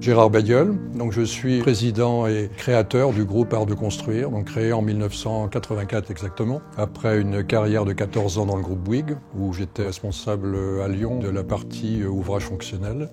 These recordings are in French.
Gérard Bailleul, donc je suis président et créateur du groupe Art de Construire, donc créé en 1984 exactement, après une carrière de 14 ans dans le groupe Bouygues, où j'étais responsable à Lyon de la partie ouvrage fonctionnel.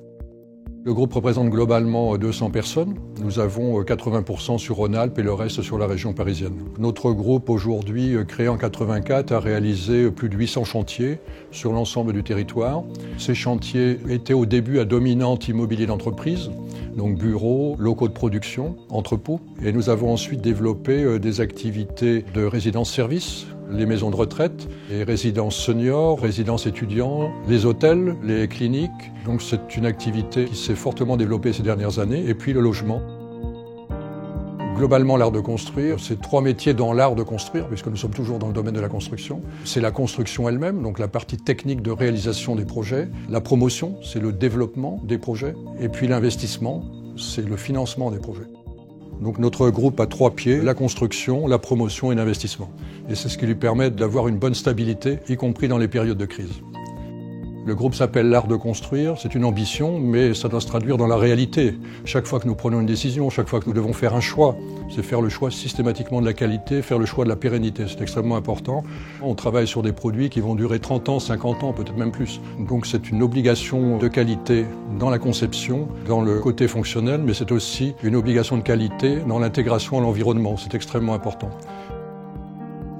Le groupe représente globalement 200 personnes. Nous avons 80% sur Rhône-Alpes et le reste sur la région parisienne. Notre groupe, aujourd'hui créé en 1984, a réalisé plus de 800 chantiers sur l'ensemble du territoire. Ces chantiers étaient au début à dominante immobilier d'entreprise, donc bureaux, locaux de production, entrepôts. Et nous avons ensuite développé des activités de résidence-service, les maisons de retraite, les résidences seniors, résidences étudiants, les hôtels, les cliniques. Donc c'est une activité qui s'est fortement développée ces dernières années. Et puis le logement. Globalement, l'art de construire, c'est 3 métiers dans l'art de construire, puisque nous sommes toujours dans le domaine de la construction. C'est la construction elle-même, donc la partie technique de réalisation des projets. La promotion, c'est le développement des projets. Et puis l'investissement, c'est le financement des projets. Donc notre groupe a 3 pieds, la construction, la promotion et l'investissement. Et c'est ce qui lui permet d'avoir une bonne stabilité, y compris dans les périodes de crise. Le groupe s'appelle l'Art de Construire, c'est une ambition, mais ça doit se traduire dans la réalité. Chaque fois que nous prenons une décision, chaque fois que nous devons faire un choix, c'est faire le choix systématiquement de la qualité, faire le choix de la pérennité, c'est extrêmement important. On travaille sur des produits qui vont durer 30 ans, 50 ans, peut-être même plus. Donc c'est une obligation de qualité dans la conception, dans le côté fonctionnel, mais c'est aussi une obligation de qualité dans l'intégration à l'environnement, c'est extrêmement important.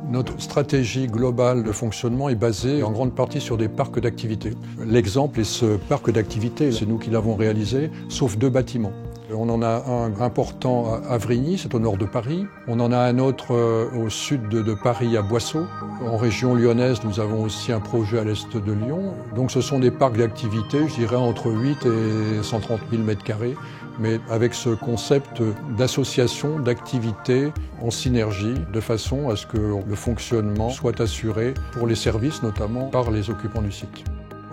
Notre stratégie globale de fonctionnement est basée en grande partie sur des parcs d'activités. L'exemple est ce parc d'activités, c'est nous qui l'avons réalisé, sauf 2 bâtiments. On en a un important à Avrigny, c'est au nord de Paris. On en a un autre au sud de Paris, à Boisseau. En région lyonnaise, nous avons aussi un projet à l'est de Lyon. Donc ce sont des parcs d'activités, je dirais entre 8 et 130 000 m², mais avec ce concept d'association, d'activités en synergie, de façon à ce que le fonctionnement soit assuré pour les services, notamment par les occupants du site.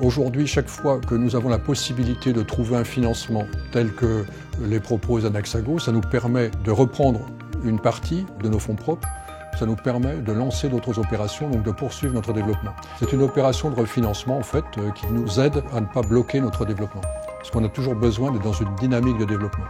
Aujourd'hui, chaque fois que nous avons la possibilité de trouver un financement tel que les propose Anaxago, ça nous permet de reprendre une partie de nos fonds propres, ça nous permet de lancer d'autres opérations, donc de poursuivre notre développement. C'est une opération de refinancement en fait qui nous aide à ne pas bloquer notre développement, parce qu'on a toujours besoin d'être dans une dynamique de développement.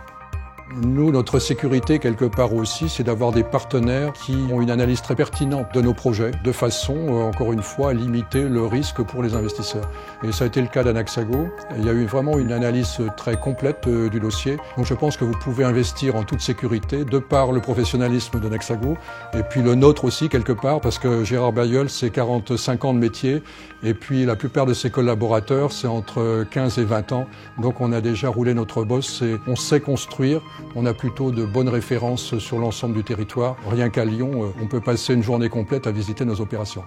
Nous, notre sécurité, quelque part aussi, c'est d'avoir des partenaires qui ont une analyse très pertinente de nos projets, de façon, encore une fois, à limiter le risque pour les investisseurs. Et ça a été le cas d'Anaxago. Il y a eu vraiment une analyse très complète du dossier. Donc je pense que vous pouvez investir en toute sécurité, de par le professionnalisme d'Anaxago, et puis le nôtre aussi, quelque part, parce que Gérard Bailleul, c'est 45 ans de métier, et puis la plupart de ses collaborateurs, c'est entre 15 et 20 ans. Donc on a déjà roulé notre bosse et on sait construire. On a plutôt de bonnes références sur l'ensemble du territoire. Rien qu'à Lyon, on peut passer une journée complète à visiter nos opérations.